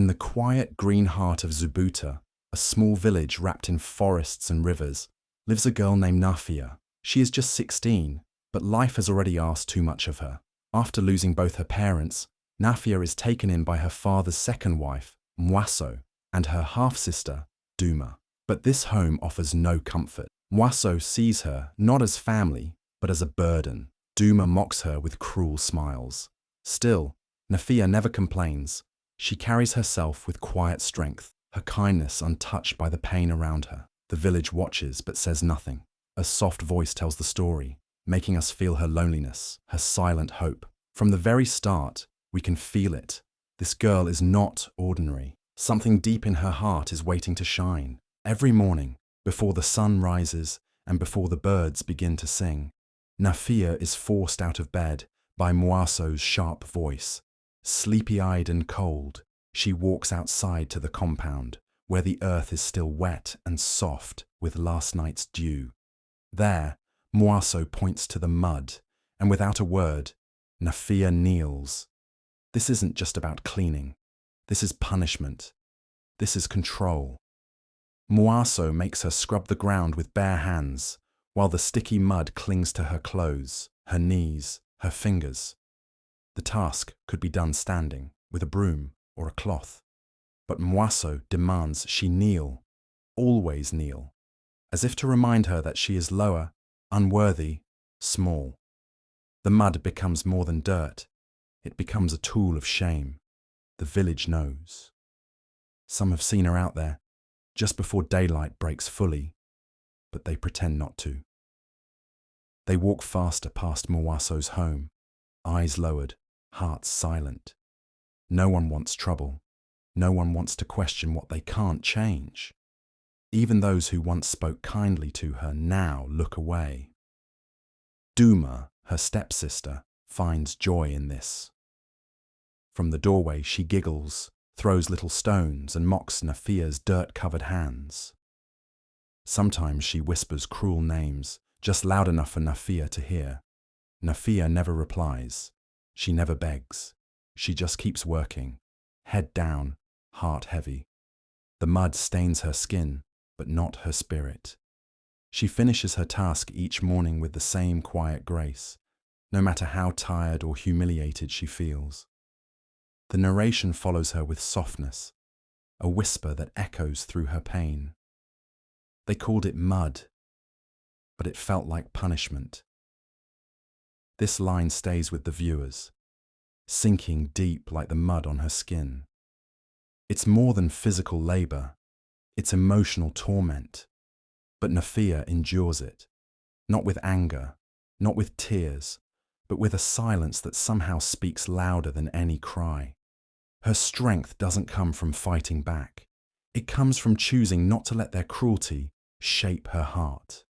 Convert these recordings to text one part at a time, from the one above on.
In the quiet green heart of Zubuta, a small village wrapped in forests and rivers, lives a girl named Nafia. She is just 16, but life has already asked too much of her. After losing both her parents, Nafia is taken in by her father's second wife, Mwaso, and her half-sister, Duma. But this home offers no comfort. Mwaso sees her not as family, but as a burden. Duma mocks her with cruel smiles. Still, Nafia never complains. She carries herself with quiet strength, her kindness untouched by the pain around her. The village watches but says nothing. A soft voice tells the story, making us feel her loneliness, her silent hope. From the very start, we can feel it. This girl is not ordinary. Something deep in her heart is waiting to shine. Every morning, before the sun rises and before the birds begin to sing, Nafia is forced out of bed by Mwaso's sharp voice. Sleepy-eyed and cold, she walks outside to the compound, where the earth is still wet and soft with last night's dew. There, Mwaso points to the mud, and without a word, Nafia kneels. This isn't just about cleaning. This is punishment. This is control. Mwaso makes her scrub the ground with bare hands, while the sticky mud clings to her clothes, her knees, her fingers. The task could be done standing, with a broom or a cloth. But Mwaso demands she kneel, always kneel, as if to remind her that she is lower, unworthy, small. The mud becomes more than dirt. It becomes a tool of shame. The village knows. Some have seen her out there, just before daylight breaks fully, but they pretend not to. They walk faster past Mwaso's home, eyes lowered, hearts silent. No one wants trouble. No one wants to question what they can't change. Even those who once spoke kindly to her now look away. Duma, her stepsister, finds joy in this. From the doorway she giggles, throws little stones and mocks Nafia's dirt-covered hands. Sometimes she whispers cruel names, just loud enough for Nafia to hear. Nafia never replies. She never begs. She just keeps working, head down, heart heavy. The mud stains her skin, but not her spirit. She finishes her task each morning with the same quiet grace, no matter how tired or humiliated she feels. The narration follows her with softness, a whisper that echoes through her pain. They called it mud, but it felt like punishment. This line stays with the viewers, sinking deep like the mud on her skin. It's more than physical labor, it's emotional torment. But Nafia endures it, not with anger, not with tears, but with a silence that somehow speaks louder than any cry. Her strength doesn't come from fighting back. It comes from choosing not to let their cruelty shape her heart.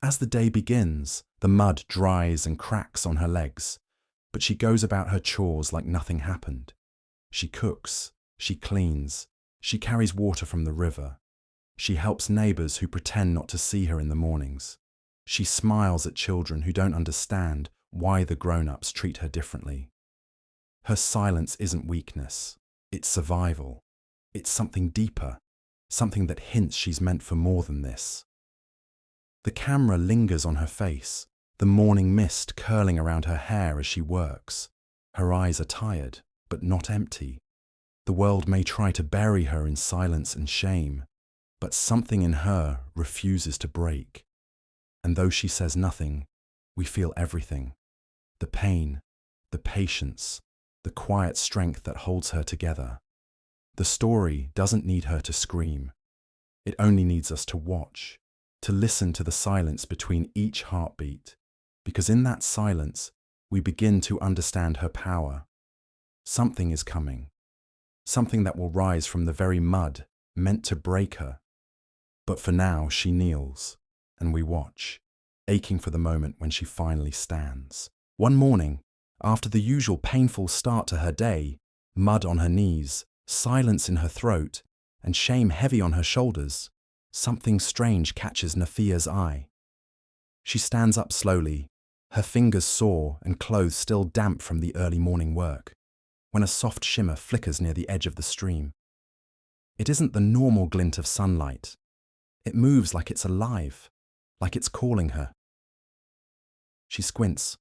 As the day begins, the mud dries and cracks on her legs, but she goes about her chores like nothing happened. She cooks, she cleans, she carries water from the river. She helps neighbors who pretend not to see her in the mornings. She smiles at children who don't understand why the grown-ups treat her differently. Her silence isn't weakness, it's survival. It's something deeper, something that hints she's meant for more than this. The camera lingers on her face, the morning mist curling around her hair as she works. Her eyes are tired, but not empty. The world may try to bury her in silence and shame, but something in her refuses to break. And though she says nothing, we feel everything. The pain, the patience, the quiet strength that holds her together. The story doesn't need her to scream. It only needs us to watch, to listen to the silence between each heartbeat, because in that silence, we begin to understand her power. Something is coming, something that will rise from the very mud meant to break her. But for now, she kneels, and we watch, aching for the moment when she finally stands. One morning, after the usual painful start to her day, mud on her knees, silence in her throat, and shame heavy on her shoulders, something strange catches Nafia's eye. She stands up slowly, her fingers sore and clothes still damp from the early morning work. when a soft shimmer flickers near the edge of the stream. It isn't the normal glint of sunlight. It moves like it's alive, like it's calling her. She squints,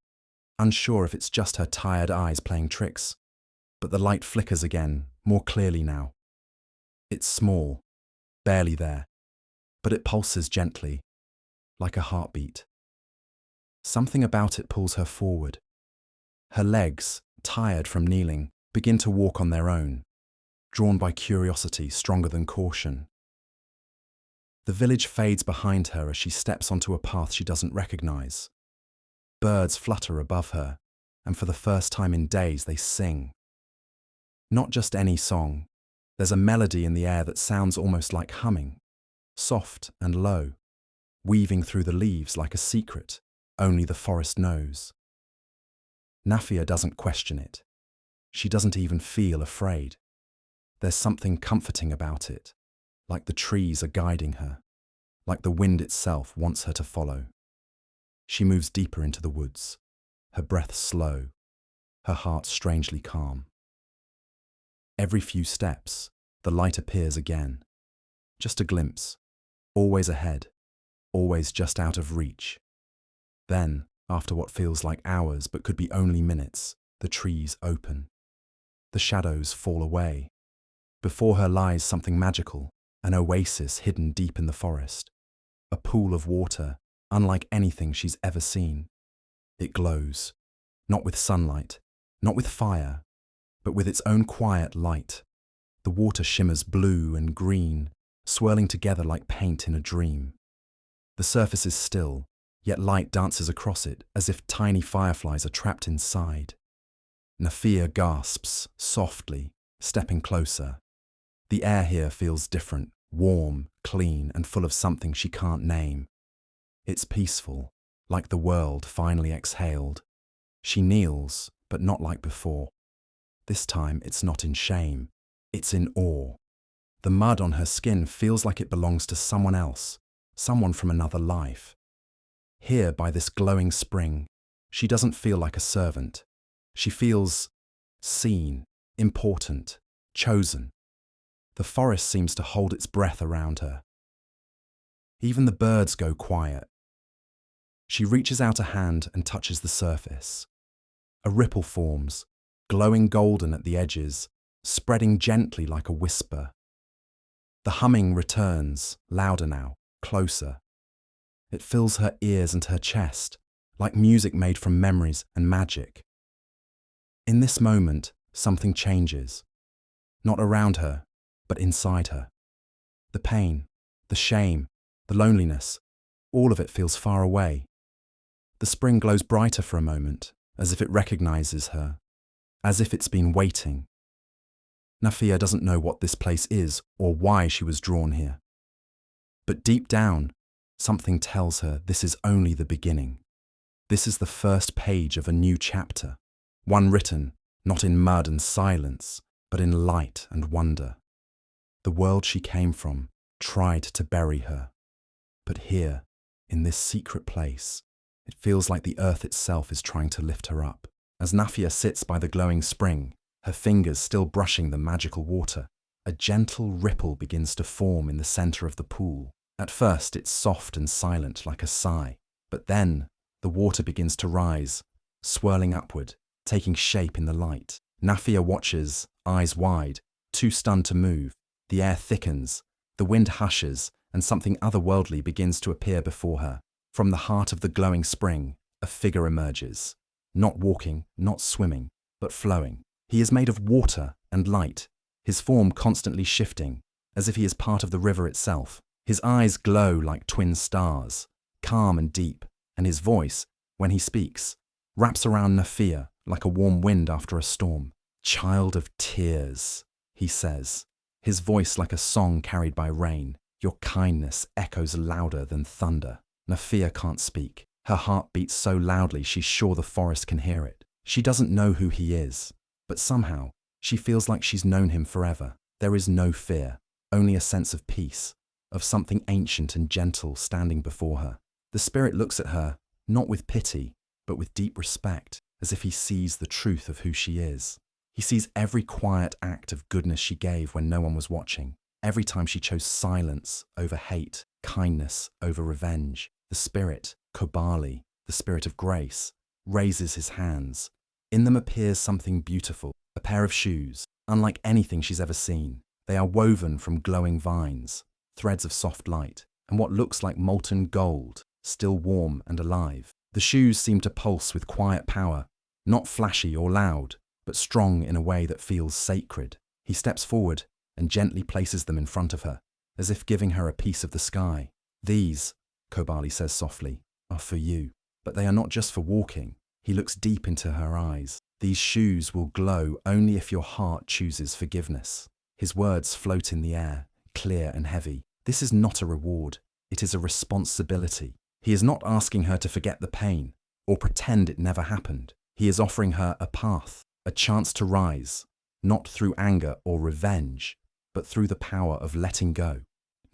unsure if it's just her tired eyes playing tricks, but the light flickers again, more clearly now. It's small, barely there, but it pulses gently, like a heartbeat. Something about it pulls her forward. Her legs, tired from kneeling, begin to walk on their own, drawn by curiosity stronger than caution. The village fades behind her as she steps onto a path she doesn't recognize. Birds flutter above her, and for the first time in days they sing. Not just any song. There's a melody in the air that sounds almost like humming, soft and low, weaving through the leaves like a secret only the forest knows. Nafia doesn't question it. She doesn't even feel afraid. There's something comforting about it, like the trees are guiding her, like the wind itself wants her to follow. She moves deeper into the woods, her breath slow, her heart strangely calm. Every few steps, the light appears again. Just a glimpse, always ahead, always just out of reach. Then, after what feels like hours but could be only minutes, the trees open. The shadows fall away. Before her lies something magical, an oasis hidden deep in the forest. A pool of water, unlike anything she's ever seen. It glows, not with sunlight, not with fire, but with its own quiet light. The water shimmers blue and green, swirling together like paint in a dream. The surface is still, yet light dances across it as if tiny fireflies are trapped inside. Nafia gasps, softly, stepping closer. The air here feels different, warm, clean, and full of something she can't name. It's peaceful, like the world finally exhaled. She kneels, but not like before. This time it's not in shame, it's in awe. The mud on her skin feels like it belongs to someone else, someone from another life. Here, by this glowing spring, she doesn't feel like a servant. She feels seen, important, chosen. The forest seems to hold its breath around her. Even the birds go quiet. She reaches out a hand and touches the surface. A ripple forms, glowing golden at the edges, spreading gently like a whisper. The humming returns, louder now, closer. It fills her ears and her chest, like music made from memories and magic. In this moment, something changes. Not around her, but inside her. The pain, the shame, the loneliness, all of it feels far away. The spring glows brighter for a moment, as if it recognizes her, as if it's been waiting. Nafia doesn't know what this place is or why she was drawn here. But deep down, something tells her this is only the beginning. This is the first page of a new chapter, one written, not in mud and silence, but in light and wonder. The world she came from tried to bury her. But here, in this secret place, it feels like the earth itself is trying to lift her up. As Nafia sits by the glowing spring, her fingers still brushing the magical water, a gentle ripple begins to form in the center of the pool. At first, it's soft and silent like a sigh, but then the water begins to rise, swirling upward, taking shape in the light. Nafia watches, eyes wide, too stunned to move. The air thickens, the wind hushes, and something otherworldly begins to appear before her. From the heart of the glowing spring, a figure emerges. Not walking, not swimming, but flowing. He is made of water and light, his form constantly shifting, as if he is part of the river itself. His eyes glow like twin stars, calm and deep, and his voice, when he speaks, wraps around Nafia like a warm wind after a storm. "Child of tears," he says, his voice like a song carried by rain. Your kindness echoes louder than thunder. Nafia can't speak. Her heart beats so loudly she's sure the forest can hear it. She doesn't know who he is, but somehow she feels like she's known him forever. There is no fear, only a sense of peace, of something ancient and gentle standing before her. The spirit looks at her, not with pity, but with deep respect, as if he sees the truth of who she is. He sees every quiet act of goodness she gave when no one was watching, every time she chose silence over hate, kindness over revenge. The spirit, Kobali, the spirit of grace, raises his hands. In them appears something beautiful, a pair of shoes, unlike anything she's ever seen. They are woven from glowing vines, threads of soft light, and what looks like molten gold, still warm and alive. The shoes seem to pulse with quiet power, not flashy or loud, but strong in a way that feels sacred. He steps forward and gently places them in front of her, as if giving her a piece of the sky. These, Kobali says softly, are for you, but they are not just for walking. He looks deep into her eyes. These shoes will glow only if your heart chooses forgiveness. His words float in the air, clear and heavy. This is not a reward. It is a responsibility. He is not asking her to forget the pain or pretend it never happened. He is offering her a path, a chance to rise, not through anger or revenge, but through the power of letting go.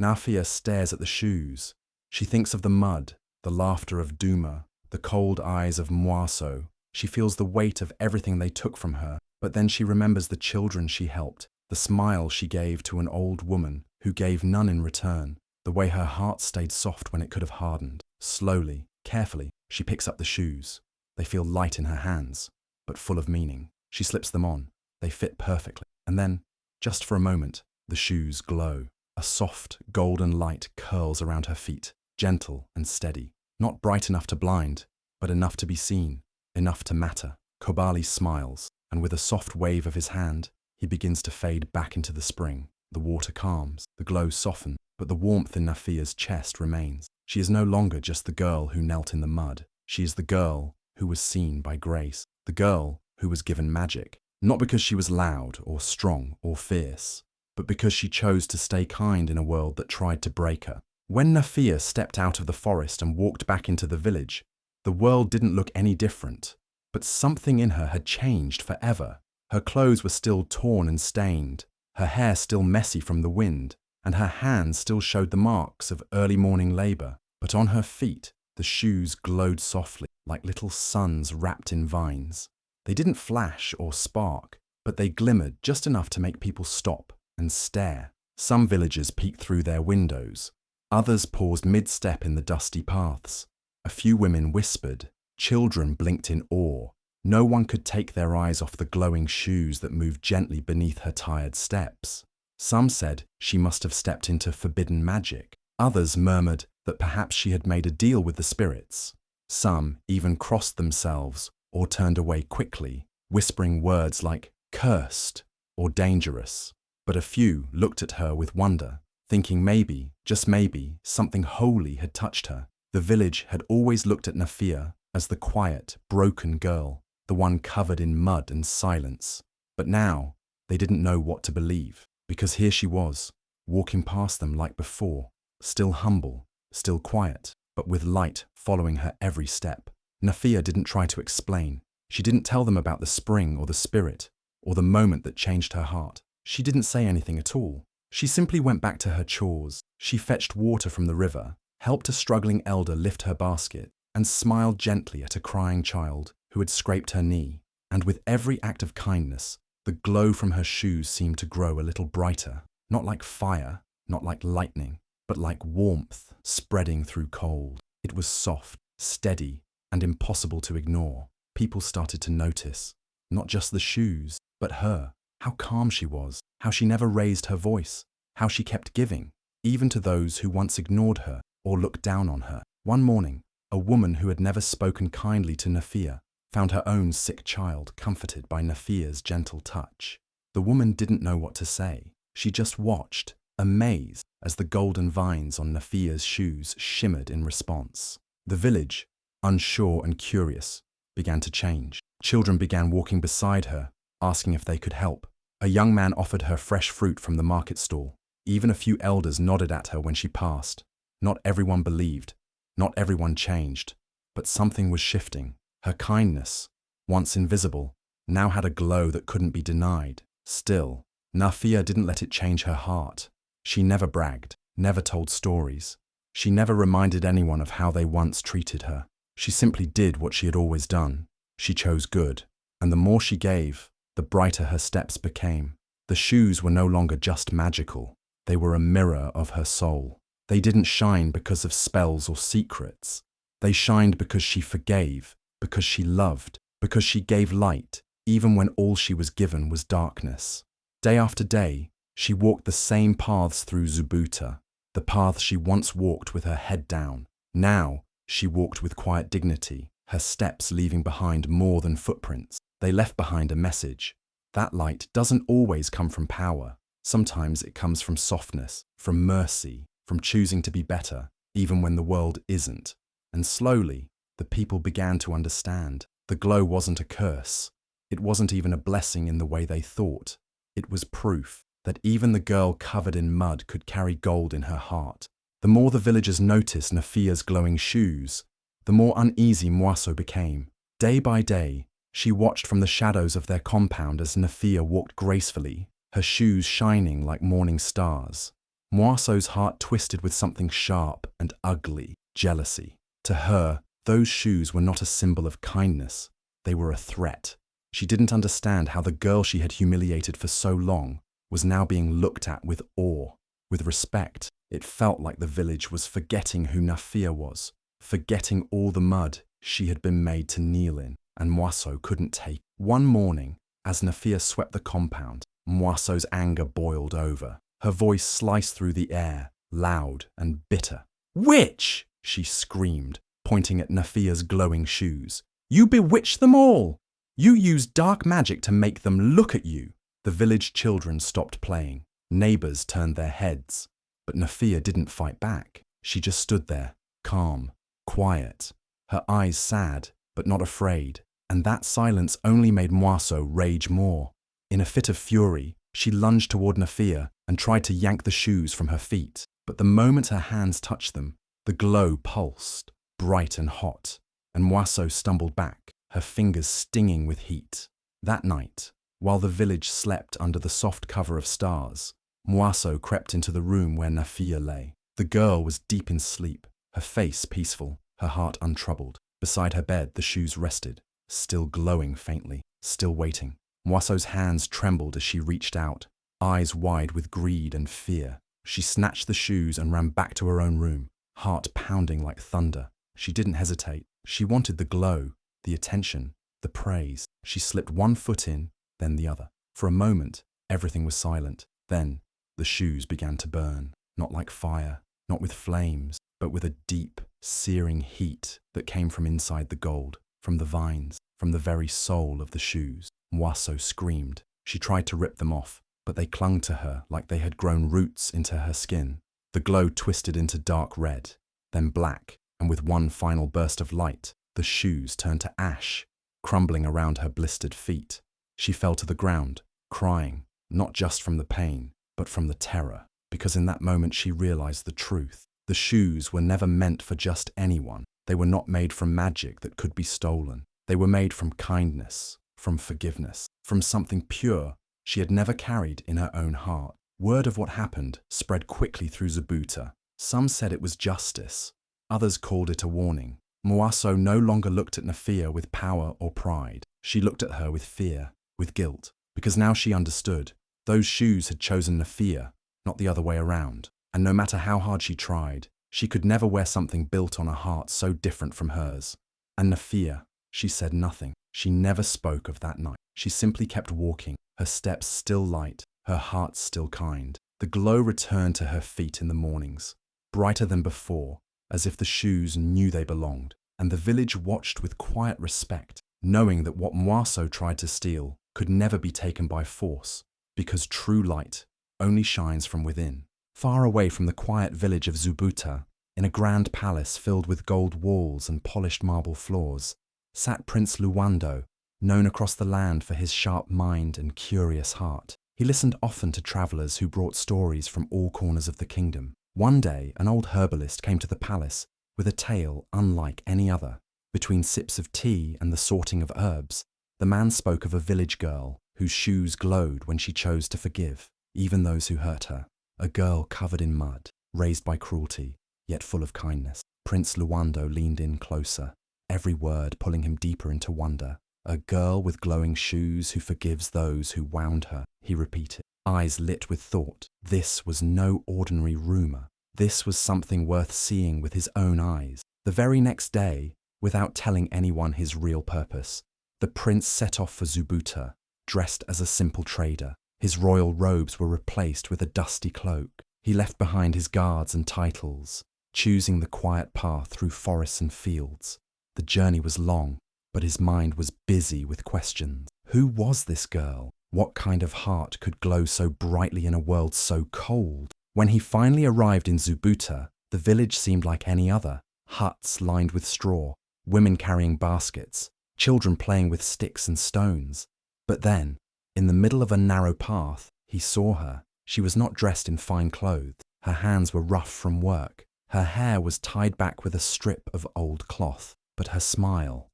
Nafia stares at the shoes. She thinks of the mud, the laughter of Duma, the cold eyes of Mwaso. She feels the weight of everything they took from her, but then she remembers the children she helped, the smile she gave to an old woman who gave none in return, the way her heart stayed soft when it could have hardened. Slowly, carefully, she picks up the shoes. They feel light in her hands, but full of meaning. She slips them on. They fit perfectly. And then, just for a moment, the shoes glow. A soft, golden light curls around her feet, gentle and steady. Not bright enough to blind, but enough to be seen, enough to matter. Kobali smiles, and with a soft wave of his hand, he begins to fade back into the spring. The water calms, the glow softens, but the warmth in Nafia's chest remains. She is no longer just the girl who knelt in the mud. She is the girl who was seen by grace, the girl who was given magic, not because she was loud or strong or fierce, but because she chose to stay kind in a world that tried to break her. When Nafia stepped out of the forest and walked back into the village, the world didn't look any different, but something in her had changed forever. Her clothes were still torn and stained, her hair still messy from the wind, and her hands still showed the marks of early morning labor. But on her feet, the shoes glowed softly, like little suns wrapped in vines. They didn't flash or spark, but they glimmered just enough to make people stop and stare. Some villagers peeked through their windows. Others paused mid-step in the dusty paths. A few women whispered. Children blinked in awe. No one could take their eyes off the glowing shoes that moved gently beneath her tired steps. Some said she must have stepped into forbidden magic. Others murmured that perhaps she had made a deal with the spirits. Some even crossed themselves or turned away quickly, whispering words like cursed or dangerous. But a few looked at her with wonder, thinking maybe, just maybe, something holy had touched her. The village had always looked at Nafia as the quiet, broken girl, the one covered in mud and silence. But now, they didn't know what to believe, because here she was, walking past them like before, still humble, still quiet, but with light following her every step. Nafia didn't try to explain. She didn't tell them about the spring or the spirit, or the moment that changed her heart. She didn't say anything at all. She simply went back to her chores. She fetched water from the river, helped a struggling elder lift her basket, and smiled gently at a crying child who had scraped her knee. And with every act of kindness, the glow from her shoes seemed to grow a little brighter, not like fire, not like lightning, but like warmth spreading through cold. It was soft, steady, and impossible to ignore. People started to notice, not just the shoes, but her. How calm she was, how she never raised her voice, how she kept giving, even to those who once ignored her or looked down on her. One morning, a woman who had never spoken kindly to Nafia found her own sick child comforted by Nafia's gentle touch. The woman didn't know what to say. She just watched, amazed, as the golden vines on Nafia's shoes shimmered in response. The village, unsure and curious, began to change. Children began walking beside her, asking if they could help. A young man offered her fresh fruit from the market stall. Even a few elders nodded at her when she passed. Not everyone believed, not everyone changed, but something was shifting. Her kindness, once invisible, now had a glow that couldn't be denied. Still, Nafia didn't let it change her heart. She never bragged, never told stories. She never reminded anyone of how they once treated her. She simply did what she had always done. She chose good, and the more she gave, the brighter her steps became. The shoes were no longer just magical. They were a mirror of her soul. They didn't shine because of spells or secrets. They shined because she forgave, because she loved, because she gave light, even when all she was given was darkness. Day after day, she walked the same paths through Zubuta, the paths she once walked with her head down. Now, she walked with quiet dignity, her steps leaving behind more than footprints. They left behind a message. That light doesn't always come from power. Sometimes it comes from softness, from mercy, from choosing to be better, even when the world isn't. And slowly, the people began to understand. The glow wasn't a curse. It wasn't even a blessing in the way they thought. It was proof that even the girl covered in mud could carry gold in her heart. The more the villagers noticed Nafia's glowing shoes, the more uneasy Mwaso became. Day by day, she watched from the shadows of their compound as Nafia walked gracefully, her shoes shining like morning stars. Mwaso's heart twisted with something sharp and ugly, jealousy. To her, those shoes were not a symbol of kindness. They were a threat. She didn't understand how the girl she had humiliated for so long was now being looked at with awe, with respect. It felt like the village was forgetting who Nafia was, forgetting all the mud she had been made to kneel in, and Mwaso couldn't take. One morning, as Nafia swept the compound, Mwaso's anger boiled over. Her voice sliced through the air, loud and bitter. "Witch!" she screamed, pointing at Nafia's glowing shoes. "You bewitched them all! You used dark magic to make them look at you!" The village children stopped playing. Neighbors turned their heads. But Nafia didn't fight back. She just stood there, calm, quiet, her eyes sad, but not afraid. And that silence only made Mwaso rage more. In a fit of fury, she lunged toward Nafia and tried to yank the shoes from her feet. But the moment her hands touched them, the glow pulsed, bright and hot, and Mwaso stumbled back, her fingers stinging with heat. That night, while the village slept under the soft cover of stars, Mwaso crept into the room where Nafia lay. The girl was deep in sleep, her face peaceful, her heart untroubled. Beside her bed, the shoes rested, still glowing faintly, still waiting. Mwaso's hands trembled as she reached out, eyes wide with greed and fear. She snatched the shoes and ran back to her own room, heart pounding like thunder. She didn't hesitate. She wanted the glow, the attention, the praise. She slipped one foot in, then the other. For a moment, everything was silent. Then, the shoes began to burn, not like fire, not with flames, but with a deep, searing heat that came from inside the gold, from the vines, from the very soul of the shoes. Mwaso screamed. She tried to rip them off, but they clung to her like they had grown roots into her skin. The glow twisted into dark red, then black, and with one final burst of light, the shoes turned to ash, crumbling around her blistered feet. She fell to the ground, crying, not just from the pain, but from the terror, because in that moment she realized the truth. The shoes were never meant for just anyone. They were not made from magic that could be stolen. They were made from kindness, from forgiveness, from something pure she had never carried in her own heart. Word of what happened spread quickly through Zubuta. Some said it was justice. Others called it a warning. Mwaso no longer looked at Nafia with power or pride. She looked at her with fear, with guilt, because now she understood. Those shoes had chosen Nafia, not the other way around. And no matter how hard she tried, she could never wear something built on a heart so different from hers. And Nafia, she said nothing. She never spoke of that night. She simply kept walking, her steps still light, her heart still kind. The glow returned to her feet in the mornings, brighter than before, as if the shoes knew they belonged. And the village watched with quiet respect, knowing that what Mwaso tried to steal could never be taken by force, because true light only shines from within. Far away from the quiet village of Zubuta, in a grand palace filled with gold walls and polished marble floors, sat Prince Luwando, known across the land for his sharp mind and curious heart. He listened often to travelers who brought stories from all corners of the kingdom. One day, an old herbalist came to the palace with a tale unlike any other. Between sips of tea and the sorting of herbs, the man spoke of a village girl whose shoes glowed when she chose to forgive, even those who hurt her. A girl covered in mud, raised by cruelty, yet full of kindness. Prince Luwando leaned in closer, every word pulling him deeper into wonder. A girl with glowing shoes who forgives those who wound her, he repeated, eyes lit with thought. This was no ordinary rumour. This was something worth seeing with his own eyes. The very next day, without telling anyone his real purpose, the prince set off for Zubuta, dressed as a simple trader. His royal robes were replaced with a dusty cloak. He left behind his guards and titles, choosing the quiet path through forests and fields. The journey was long, but his mind was busy with questions. Who was this girl? What kind of heart could glow so brightly in a world so cold? When he finally arrived in Zubuta, the village seemed like any other. Huts lined with straw, women carrying baskets, children playing with sticks and stones. But then, in the middle of a narrow path, he saw her. She was not dressed in fine clothes. Her hands were rough from work. Her hair was tied back with a strip of old cloth. But her smile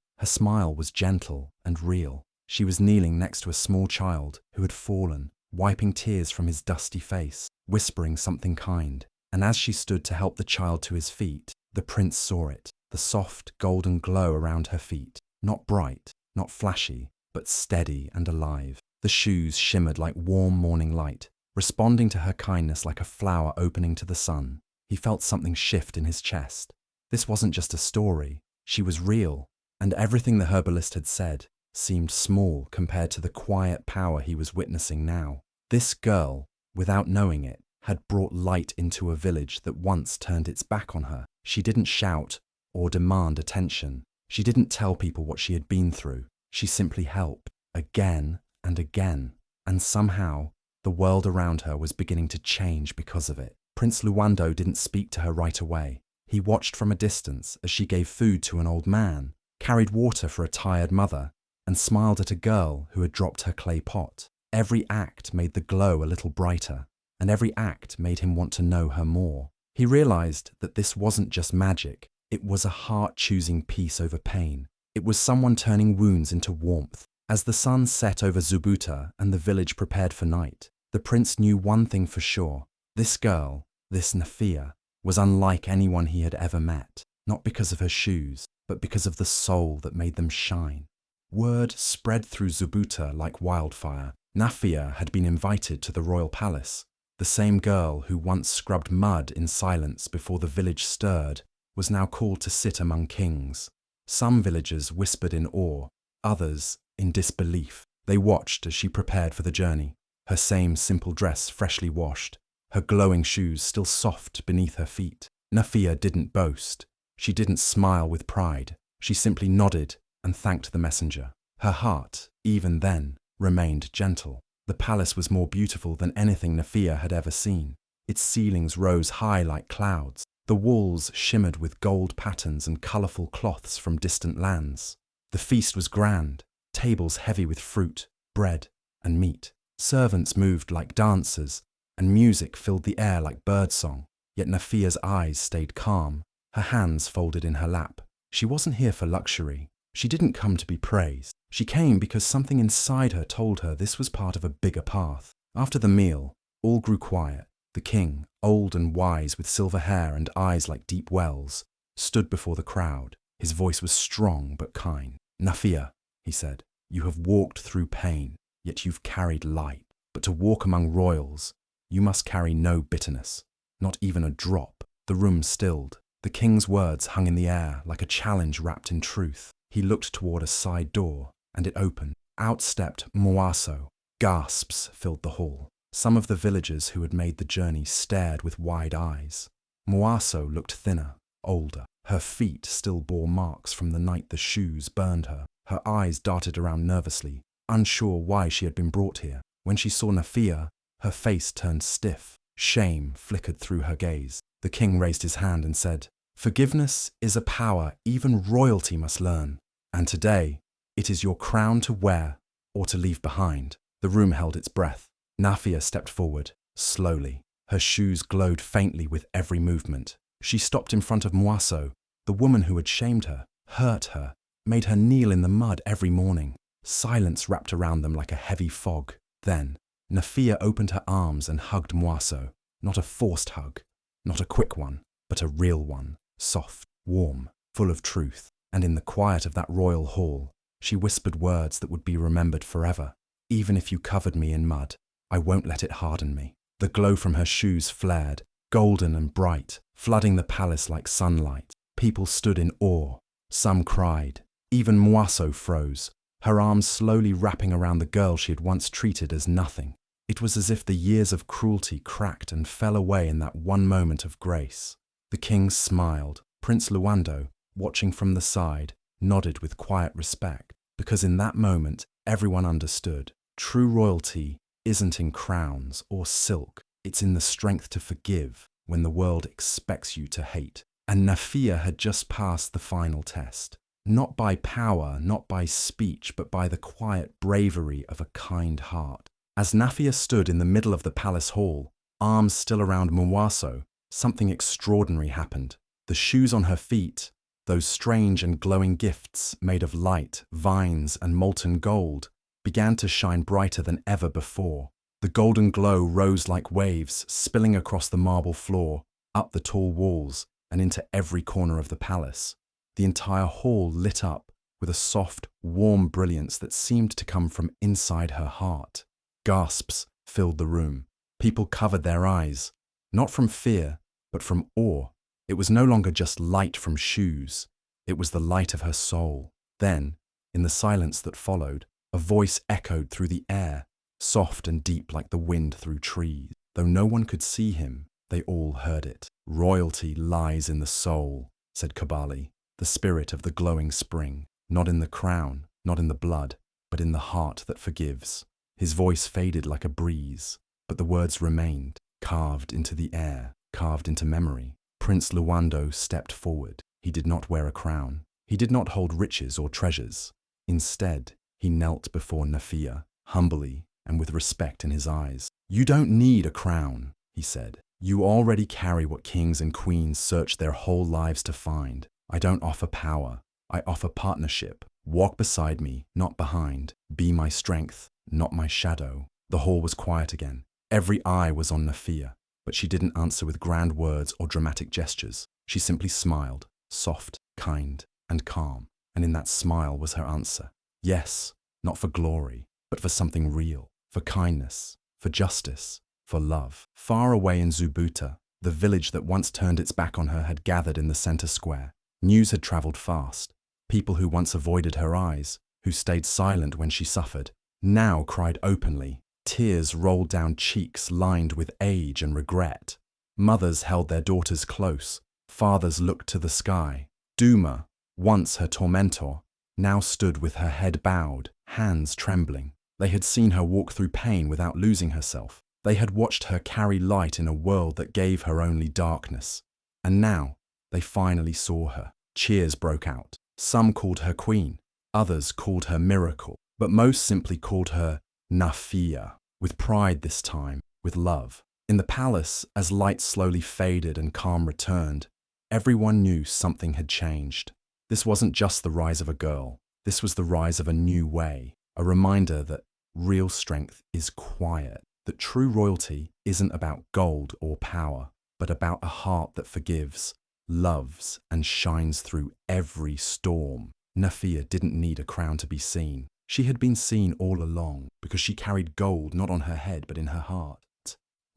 was gentle and real. She was kneeling next to a small child who had fallen, wiping tears from his dusty face, whispering something kind. And as she stood to help the child to his feet, the prince saw it, the soft golden glow around her feet. Not bright, not flashy, but steady and alive. The shoes shimmered like warm morning light, responding to her kindness like a flower opening to the sun. He felt something shift in his chest. This wasn't just a story. She was real, and everything the herbalist had said seemed small compared to the quiet power he was witnessing now. This girl, without knowing it, had brought light into a village that once turned its back on her. She didn't shout or demand attention. She didn't tell people what she had been through. She simply helped, again and again, and somehow the world around her was beginning to change because of it. Prince Luando didn't speak to her right away. He watched from a distance as she gave food to an old man, carried water for a tired mother, and smiled at a girl who had dropped her clay pot. Every act made the glow a little brighter, and every act made him want to know her more. He realized that this wasn't just magic. It was a heart choosing peace over pain. It was someone turning wounds into warmth. As the sun set over Zubuta and the village prepared for night, the prince knew one thing for sure. This girl, this Nafia, was unlike anyone he had ever met, not because of her shoes, but because of the soul that made them shine. Word spread through Zubuta like wildfire. Nafia had been invited to the royal palace. The same girl who once scrubbed mud in silence before the village stirred was now called to sit among kings. Some villagers whispered in awe, others in disbelief. They watched as she prepared for the journey, her same simple dress freshly washed, her glowing shoes still soft beneath her feet. Nafia didn't boast. She didn't smile with pride. She simply nodded and thanked the messenger. Her heart, even then, remained gentle. The palace was more beautiful than anything Nafia had ever seen. Its ceilings rose high like clouds. The walls shimmered with gold patterns and colourful cloths from distant lands. The feast was grand, tables heavy with fruit, bread, and meat. Servants moved like dancers, and music filled the air like birdsong. Yet Nafia's eyes stayed calm, her hands folded in her lap. She wasn't here for luxury. She didn't come to be praised. She came because something inside her told her this was part of a bigger path. After the meal, all grew quiet. The king, old and wise with silver hair and eyes like deep wells, stood before the crowd. His voice was strong but kind. "Nafia," he said, "you have walked through pain, yet you've carried light. But to walk among royals, you must carry no bitterness, not even a drop." The room stilled. The king's words hung in the air like a challenge wrapped in truth. He looked toward a side door, and it opened. Out stepped Moaso. Gasps filled the hall. Some of the villagers who had made the journey stared with wide eyes. Moaso looked thinner, older. Her feet still bore marks from the night the shoes burned her. Her eyes darted around nervously, unsure why she had been brought here. When she saw Nafia, her face turned stiff. Shame flickered through her gaze. The king raised his hand and said, "Forgiveness is a power even royalty must learn. And today, it is your crown to wear or to leave behind." The room held its breath. Nafia stepped forward, slowly. Her shoes glowed faintly with every movement. She stopped in front of Moaso, the woman who had shamed her, hurt her, made her kneel in the mud every morning. Silence wrapped around them like a heavy fog. Then, Nafia opened her arms and hugged Moaso. Not a forced hug, not a quick one, but a real one. Soft, warm, full of truth. And in the quiet of that royal hall, She whispered words that would be remembered forever. Even if you covered me in mud, I won't let it harden me. The glow from her shoes flared, golden and bright, flooding the palace like sunlight. People stood in awe. Some cried. Even Moisseau froze, her arms slowly wrapping around the girl she had once treated as nothing. It was as if the years of cruelty cracked and fell away in that one moment of grace. The king smiled. Prince Luando, watching from the side, nodded with quiet respect, because in that moment everyone understood. True royalty isn't in crowns or silk, it's in the strength to forgive when the world expects you to hate. And Nafia had just passed the final test. Not by power, not by speech, but by the quiet bravery of a kind heart. As Nafia stood in the middle of the palace hall, arms still around Moisseau, something extraordinary happened. The shoes on her feet, those strange and glowing gifts made of light, vines, and molten gold, began to shine brighter than ever before. The golden glow rose like waves, spilling across the marble floor, up the tall walls, and into every corner of the palace. The entire hall lit up with a soft, warm brilliance that seemed to come from inside her heart. Gasps filled the room. People covered their eyes, not from fear, but from awe. It was no longer just light from shoes. It was the light of her soul. Then, in the silence that followed, a voice echoed through the air, soft and deep like the wind through trees. Though no one could see him, they all heard it. Royalty lies in the soul, said Kabali, the spirit of the glowing spring, not in the crown, not in the blood, but in the heart that forgives. His voice faded like a breeze, but the words remained, carved into the air, carved into memory. Prince Luando stepped forward. He did not wear a crown. He did not hold riches or treasures. Instead, he knelt before Nafia, humbly and with respect in his eyes. You don't need a crown, he said. You already carry what kings and queens search their whole lives to find. I don't offer power. I offer partnership. Walk beside me, not behind. Be my strength, not my shadow. The hall was quiet again. Every eye was on Nafia, but she didn't answer with grand words or dramatic gestures. She simply smiled, soft, kind, and calm. And in that smile was her answer. Yes, not for glory, but for something real, for kindness, for justice, for love. Far away in Zubuta, the village that once turned its back on her had gathered in the center square. News had traveled fast. People who once avoided her eyes, who stayed silent when she suffered, now cried openly. Tears rolled down cheeks lined with age and regret. Mothers held their daughters close. Fathers looked to the sky. Duma, once her tormentor, now stood with her head bowed, hands trembling. They had seen her walk through pain without losing herself. They had watched her carry light in a world that gave her only darkness. And now, they finally saw her. Cheers broke out. Some called her queen, others called her miracle, but most simply called her Nafia, with pride this time, with love. In the palace, as light slowly faded and calm returned, everyone knew something had changed. This wasn't just the rise of a girl. This was the rise of a new way, a reminder that real strength is quiet, that true royalty isn't about gold or power, but about a heart that forgives, loves, and shines through every storm. Nafia didn't need a crown to be seen. She had been seen all along, because she carried gold not on her head but in her heart.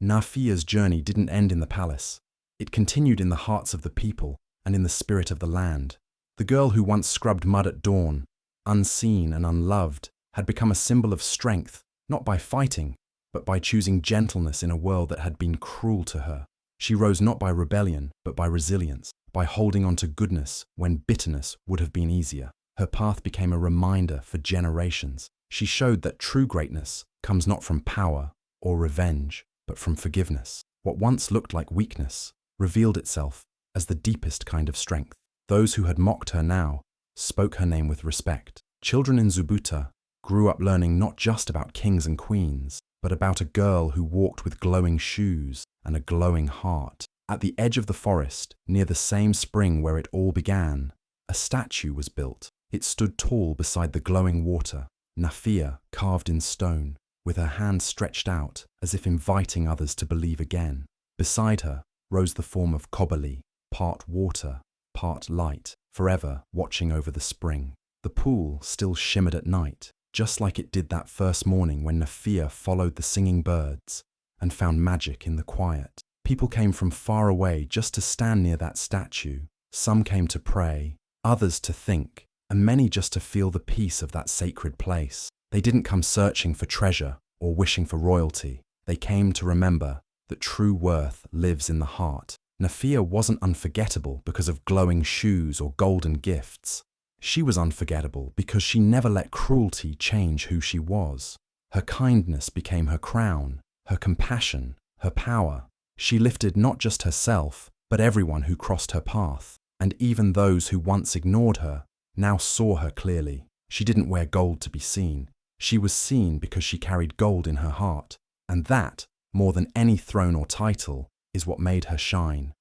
Nafia's journey didn't end in the palace. It continued in the hearts of the people and in the spirit of the land. The girl who once scrubbed mud at dawn, unseen and unloved, had become a symbol of strength, not by fighting, but by choosing gentleness in a world that had been cruel to her. She rose not by rebellion, but by resilience, by holding on to goodness when bitterness would have been easier. Her path became a reminder for generations. She showed that true greatness comes not from power or revenge, but from forgiveness. What once looked like weakness revealed itself as the deepest kind of strength. Those who had mocked her now spoke her name with respect. Children in Zubuta grew up learning not just about kings and queens, but about a girl who walked with glowing shoes and a glowing heart. At the edge of the forest, near the same spring where it all began, a statue was built. It stood tall beside the glowing water, Nafia carved in stone, with her hand stretched out as if inviting others to believe again. Beside her rose the form of Kobali, part water, part light, forever watching over the spring. The pool still shimmered at night, just like it did that first morning when Nafia followed the singing birds and found magic in the quiet. People came from far away just to stand near that statue. Some came to pray, others to think, and many just to feel the peace of that sacred place. They didn't come searching for treasure or wishing for royalty. They came to remember that true worth lives in the heart. Nafia wasn't unforgettable because of glowing shoes or golden gifts. She was unforgettable because she never let cruelty change who she was. Her kindness became her crown, her compassion, her power. She lifted not just herself, but everyone who crossed her path. And even those who once ignored her now saw her clearly. She didn't wear gold to be seen. She was seen because she carried gold in her heart. And that, more than any throne or title, is what made her shine.